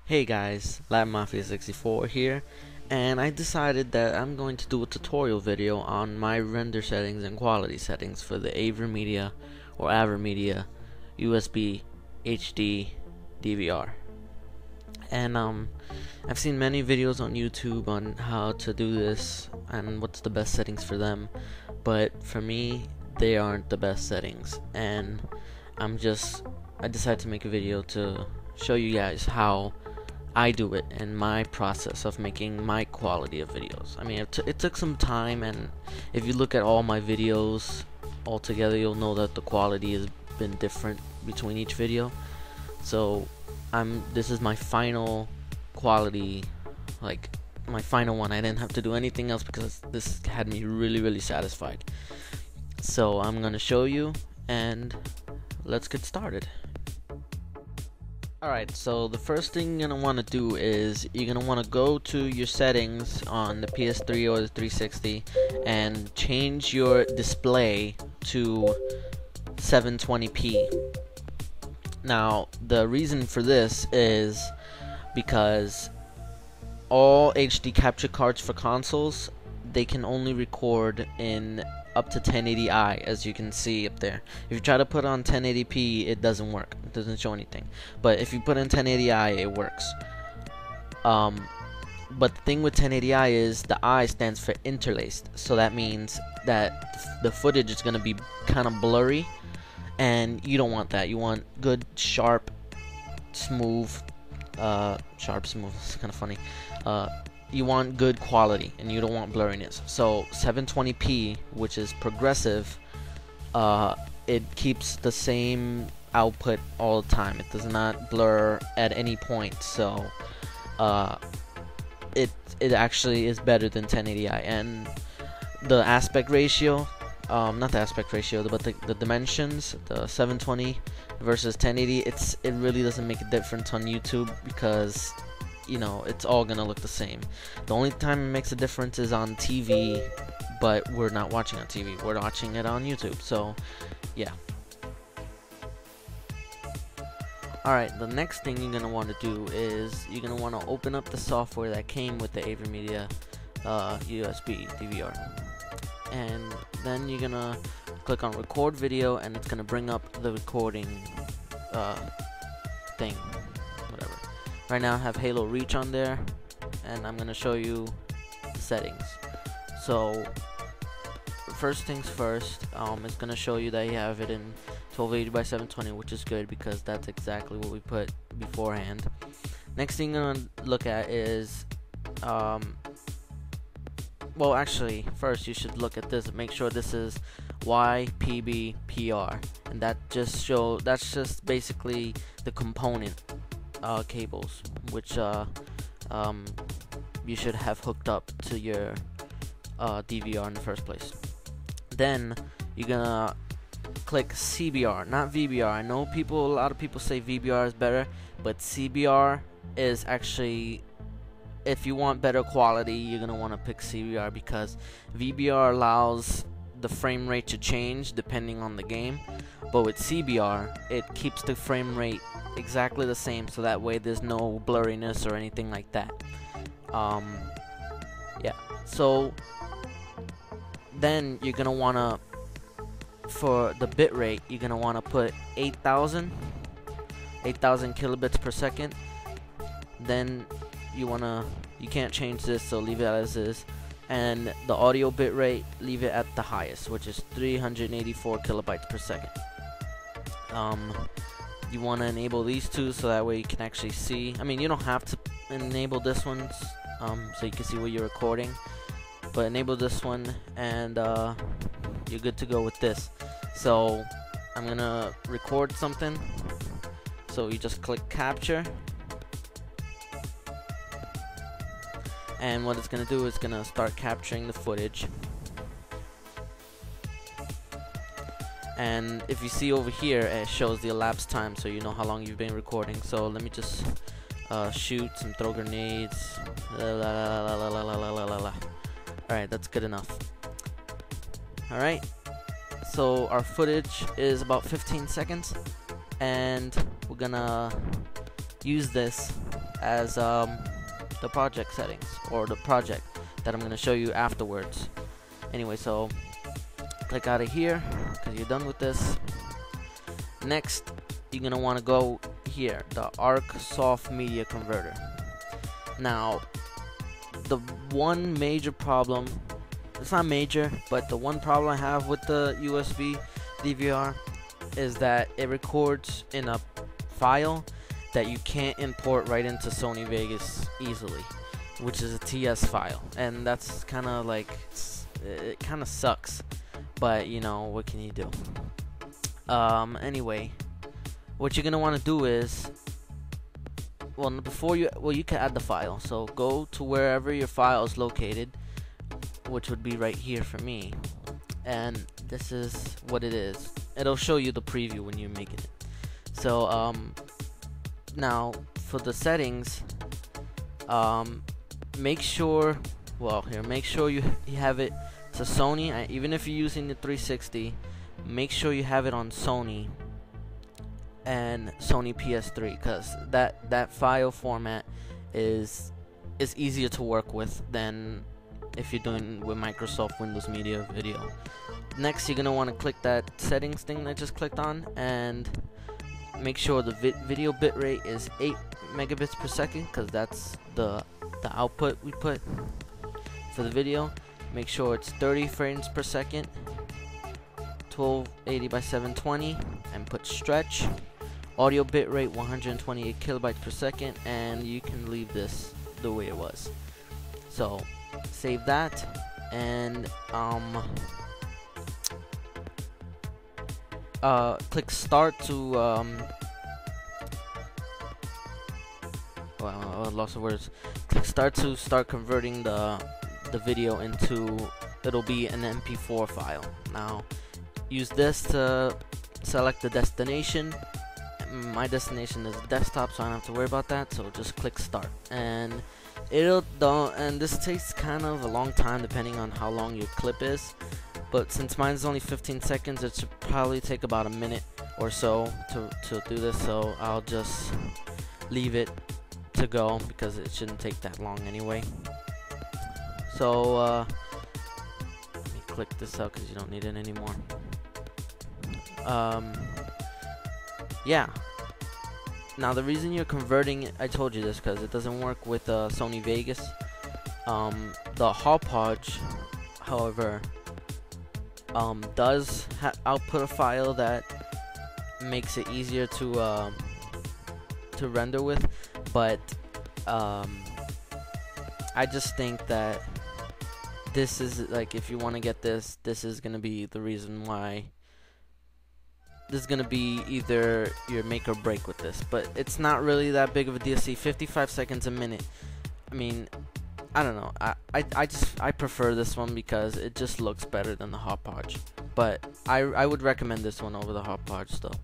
Hey guys, LabMafia64 here, and I decided that I'm going to do a tutorial video on my render settings and quality settings for the AVerMedia or AVerMedia USB HD DVR. And I've seen many videos on YouTube on how to do this and what's the best settings for them, but for me they aren't the best settings, and I decided to make a video to show you guys how I do it and my process of making my quality of videos. I mean, it took some time, and if you look at all my videos all together, you'll know that the quality has been different between each video. So this is my final quality, like my final one. I didn't have to do anything else because this had me really satisfied. So I'm gonna show you, and let's get started. Alright, so the first thing you're going to want to do is you're going to want to go to your settings on the PS3 or the 360 and change your display to 720p. Now, the reason for this is because all HD capture cards for consoles, they can only record in up to 1080i, as you can see up there. If you try to put on 1080p, it doesn't work. It doesn't show anything. But if you put in 1080i, it works. But the thing with 1080i is the I stands for interlaced, so that means that the footage is going to be kind of blurry, and you don't want that. You want good, sharp, smooth. It's kind of funny. You want good quality, and you don't want blurriness. So 720p, which is progressive, it keeps the same output all the time. It does not blur at any point. So it actually is better than 1080i. And the aspect ratio, not the aspect ratio, but the dimensions, the 720 versus 1080, it really doesn't make a difference on YouTube because, you know, it's all gonna look the same. The only time it makes a difference is on TV, but we're not watching on TV, we're watching it on YouTube. So yeah. Alright, the next thing you're gonna want to do is you're gonna want to open up the software that came with the AVerMedia USB DVR, and then you're gonna click on record video, and it's gonna bring up the recording thing, whatever. Right now I have Halo Reach on there, and I'm going to show you the settings. So first things first, it's going to show you that you have it in 1280 by 720, which is good because that's exactly what we put beforehand. Next thing you're going to look at is, well, actually first you should look at this and make sure this is YPBPR, and that's just basically the component cables, which you should have hooked up to your DVR in the first place. Then you're gonna click CBR, not VBR. I know a lot of people say VBR is better, but CBR is actually, if you want better quality, you're gonna want to pick CBR, because VBR allows the frame rate to change depending on the game, but with CBR it keeps the frame rate exactly the same, so that way there's no blurriness or anything like that. Yeah, so then you're gonna wanna, for the bit rate, you're gonna wanna put 8,000 kilobits per second. Then you can't change this, so leave it as is. And the audio bit rate, leave it at the highest, which is 384 kilobytes per second. You want to enable these two so that way you can actually see. I mean, you don't have to enable this one, so you can see what you're recording, but enable this one, and you're good to go with this. So I'm gonna record something, so you just click capture, and what it's gonna do is gonna start capturing the footage. And if you see over here, it shows the elapsed time, so you know how long you've been recording. So let me just shoot and throw grenades. Alright, that's good enough. Alright, so our footage is about 15 seconds, and we're gonna use this as the project settings, or the project that I'm going to show you afterwards. Anyway, so click out of here because you're done with this. Next, you're going to want to go here, the ARC Soft Media Converter. Now, the one major problem, it's not major, but the one problem I have with the USB DVR is that it records in a file that you can't import right into Sony Vegas easily, which is a TS file, and that's kind of like, it kind of sucks, but you know, what can you do? Anyway, what you're gonna want to do is, you can add the file. So go to wherever your file is located, which would be right here for me, and this is what it is. It'll show you the preview when you're making it. So now for the settings, make sure you have it to Sony. Even if you're using the 360, make sure you have it on Sony and Sony PS3, because that file format is easier to work with than if you're doing with Microsoft Windows Media Video. Next, you're gonna want to click that settings thing that I just clicked on, and make sure the video bitrate is 8 megabits per second, because that's the output we put for the video. Make sure it's 30 frames per second, 1280 by 720, and put stretch. Audio bitrate 128 kilobytes per second, and you can leave this the way it was. So save that, and click start to I lost the words. Click start to start converting the video into, it'll be an MP4 file. Now use this to select the destination. My destination is desktop, so I don't have to worry about that. So just click start, and and this takes kind of a long time depending on how long your clip is, but since mine is only 15 seconds, it should probably take about a minute or so to do this. So I'll just leave it to go because it shouldn't take that long anyway. So let me click this out because you don't need it anymore. Yeah. Now the reason you're converting it, I told you this because it doesn't work with Sony Vegas. The Hauppauge, however, does output a file that makes it easier to render with, but I just think that this is, like, if you want to get this is gonna be the reason why. This is gonna be either your make or break with this, but it's not really that big of a deal. See, 55 seconds a minute. I mean, I don't know. I prefer this one because it just looks better than the Hauppauge. But I would recommend this one over the Hauppauge still.